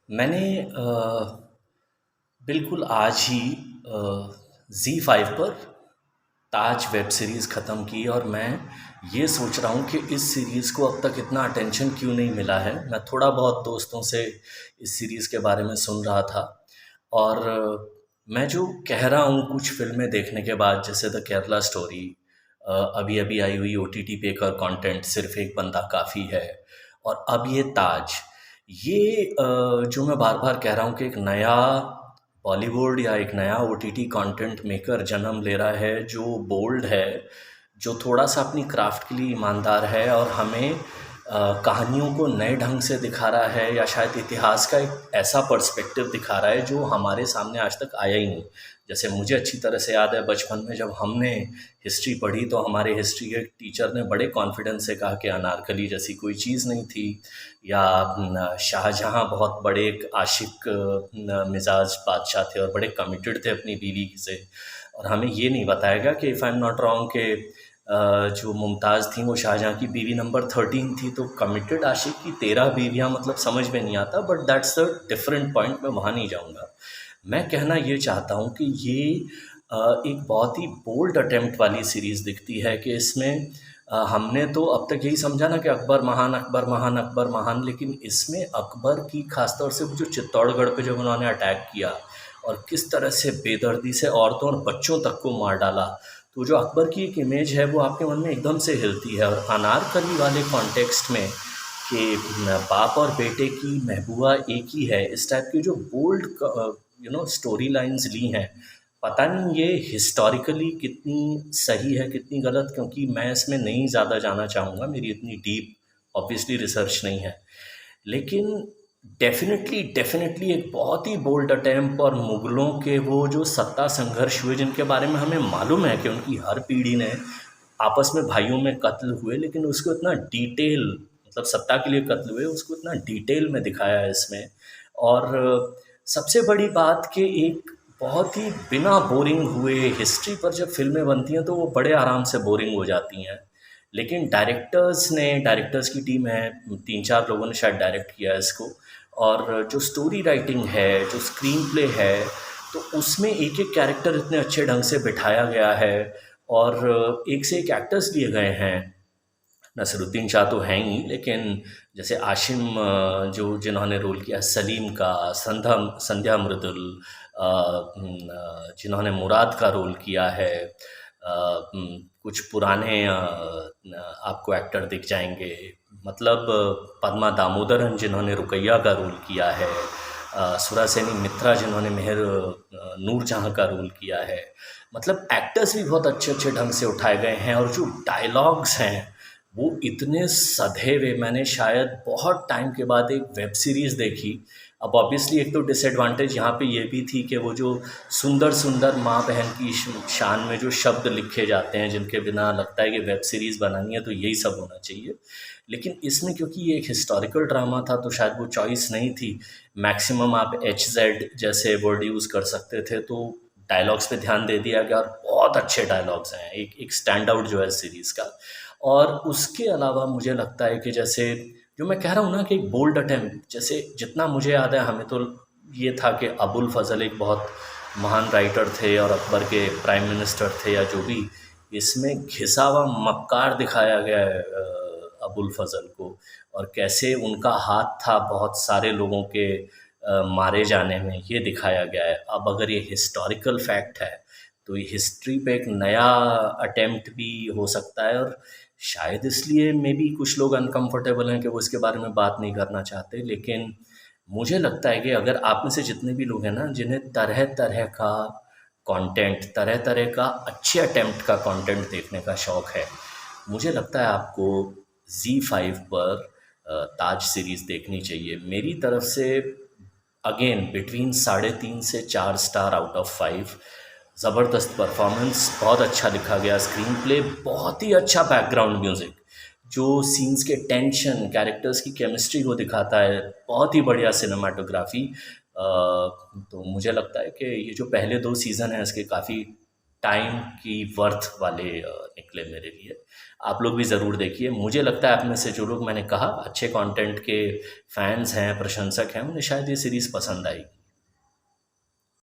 मैंने बिल्कुल आज ही ज़ी5 पर ताज वेब सीरीज़ ख़त्म की और मैं ये सोच रहा हूँ कि इस सीरीज़ को अब तक इतना अटेंशन क्यों नहीं मिला है। मैं थोड़ा बहुत दोस्तों से इस सीरीज़ के बारे में सुन रहा था और मैं जो कह रहा हूँ कुछ फ़िल्में देखने के बाद, जैसे द केरला स्टोरी, अभी-अभी आई हुई ओटीटी पे का कंटेंट सिर्फ़ एक बंदा काफ़ी है, और अब ये ताज। ये जो मैं बार-बार कह रहा हूँ कि एक नया बॉलीवुड या एक नया ओटीटी कंटेंट मेकर जन्म ले रहा है, जो बोल्ड है, जो थोड़ा-सा अपनी क्राफ्ट के लिए ईमानदार है और हमें कहानियों को नए ढंग से दिखा रहा है, या शायद इतिहास का एक ऐसा पर्सपेक्टिव दिखा रहा है जो हमारे सामने आज तक आया ही नहीं। जैसे मुझे अच्छी तरह से याद है, बचपन में जब हमने हिस्ट्री पढ़ी तो हमारे हिस्ट्री के टीचर ने बड़े कॉन्फिडेंस से कहा कि अनारकली जैसी कोई चीज़ नहीं थी, या शाहजहाँ बहुत बड़े एक आशिक मिजाज बादशाह थे और बड़े कमिटेड थे अपनी बीवी से। और हमें ये नहीं बताया गया कि if I am not wrong के जो मुमताज़ थी वो शाहजहाँ की बीवी नंबर 13 थी। तो कमिटेड आशिक की 13 बीवियाँ, मतलब समझ में नहीं आता, but that's a different point, मैं वहाँ नहीं जाऊँगा। मैं कहना ये चाहता हूँ कि ये एक बहुत ही बोल्ड अटेम्प्ट वाली सीरीज़ दिखती है कि इसमें हमने तो अब तक यही समझा ना कि अकबर महान, अकबर महान, अकबर महान, लेकिन इसमें अकबर की ख़ास तौर से वो जो चित्तौड़गढ़ पे जब उन्होंने अटैक किया और किस तरह से बेदर्दी से औरतों और बच्चों तक को मार डाला, तो जो अकबर की एक इमेज है वो आपके मन में एकदम से हिलती है। और अनारकली वाले कॉन्टेक्स्ट में कि बाप और बेटे की महबूबा एक ही है, इस टाइप की जो बोल्ड स्टोरी लाइन्स ली हैं, पता नहीं ये हिस्टोरिकली कितनी सही है कितनी गलत, क्योंकि मैं इसमें नहीं ज़्यादा जाना चाहूँगा, मेरी इतनी डीप ऑब्वियसली रिसर्च नहीं है। लेकिन डेफ़िनेटली डेफ़िनेटली एक बहुत ही बोल्ड अटेम्प्ट। और मुग़लों के वो जो सत्ता संघर्ष हुए, जिनके बारे में हमें मालूम है कि उनकी हर पीढ़ी ने आपस में भाइयों में कत्ल हुए, लेकिन उसको इतना डिटेल, मतलब सत्ता के लिए कत्ल हुए, उसको इतना डिटेल में दिखाया है इसमें। और सबसे बड़ी बात कि एक बहुत ही बिना बोरिंग हुए, हिस्ट्री पर जब फ़िल्में बनती हैं तो वो बड़े आराम से बोरिंग हो जाती हैं, लेकिन डायरेक्टर्स की टीम है, 3-4 लोगों ने शायद डायरेक्ट किया है इसको, और जो स्टोरी राइटिंग है, जो स्क्रीन प्ले है, तो उसमें एक-एक कैरेक्टर इतने अच्छे ढंग से बिठाया गया है, और एक से एक एक्टर्स लिए गए हैं। नसीरुद्दीन शाह तो हैं ही, लेकिन जैसे आशिम, जो जिन्होंने रोल किया सलीम का, संध्या मृदुल, जिन्होंने मुराद का रोल किया है, कुछ पुराने आपको एक्टर दिख जाएंगे, मतलब पद्मा दामोदरन जिन्होंने रुकैया का रोल किया है, सुरासेनी मित्रा जिन्होंने मेहर नूरजहाँ का रोल किया है। मतलब एक्टर्स भी बहुत अच्छे अच्छे ढंग से उठाए गए हैं, और जो डायलॉग्स हैं वो इतने सधे हुए, मैंने शायद बहुत टाइम के बाद एक वेब सीरीज़ देखी। अब ऑब्वियसली एक तो डिसएडवांटेज यहाँ पे ये भी थी कि वो जो सुंदर सुंदर माँ बहन की शान में जो शब्द लिखे जाते हैं, जिनके बिना लगता है कि वेब सीरीज़ बनानी है तो यही सब होना चाहिए। लेकिन इसमें क्योंकि ये एक हिस्टोरिकल ड्रामा था तो शायद वो चॉइस नहीं थी। मैक्सिमम आप एच जेड जैसे वर्ड यूज़ कर सकते थे, तो डायलॉग्स पे ध्यान दे दिया गया, और बहुत अच्छे डायलॉग्स हैं, एक एक स्टैंड आउट जो है सीरीज़ का। और उसके अलावा मुझे लगता है कि जैसे जो मैं कह रहा हूँ ना कि एक बोल्ड अटेम्प्ट, जैसे जितना मुझे याद है हमें तो ये था कि अबुल फज़ल एक बहुत महान राइटर थे और अकबर के प्राइम मिनिस्टर थे या जो भी। इसमें घिसा हुआ मक्कार दिखाया गया है अबुल फज़ल को, और कैसे उनका हाथ था बहुत सारे लोगों के मारे जाने में, ये दिखाया गया है। अब अगर ये हिस्टोरिकल फैक्ट है तो ये हिस्ट्री पे एक नया अटेम्प्ट भी हो सकता है, और शायद इसलिए मे बी कुछ लोग अनकंफर्टेबल हैं कि वो इसके बारे में बात नहीं करना चाहते। लेकिन मुझे लगता है कि अगर आप में से जितने भी लोग हैं ना, जिन्हें तरह तरह का कंटेंट, तरह तरह का अच्छे अटेम्प्ट का कंटेंट देखने का शौक़ है, मुझे लगता है आपको ज़ी5 पर ताज सीरीज़ देखनी चाहिए। मेरी तरफ से अगेन बिटवीन 3.5 से 4 स्टार आउट ऑफ 5। ज़बरदस्त परफॉर्मेंस, बहुत अच्छा लिखा गया स्क्रीन प्ले, बहुत ही अच्छा बैकग्राउंड म्यूज़िक, जो सीन्स के टेंशन, कैरेक्टर्स की केमिस्ट्री को दिखाता है, बहुत ही बढ़िया सिनेमाटोग्राफी। तो मुझे लगता है कि ये जो पहले 2 सीज़न हैं इसके काफ़ी टाइम की वर्थ वाले निकले मेरे लिए। आप लोग भी ज़रूर देखिए। मुझे लगता है आप में से जो लोग मैंने कहा अच्छे कंटेंट के फैंस हैं, प्रशंसक हैं, उन्हें शायद ये सीरीज़ पसंद आई।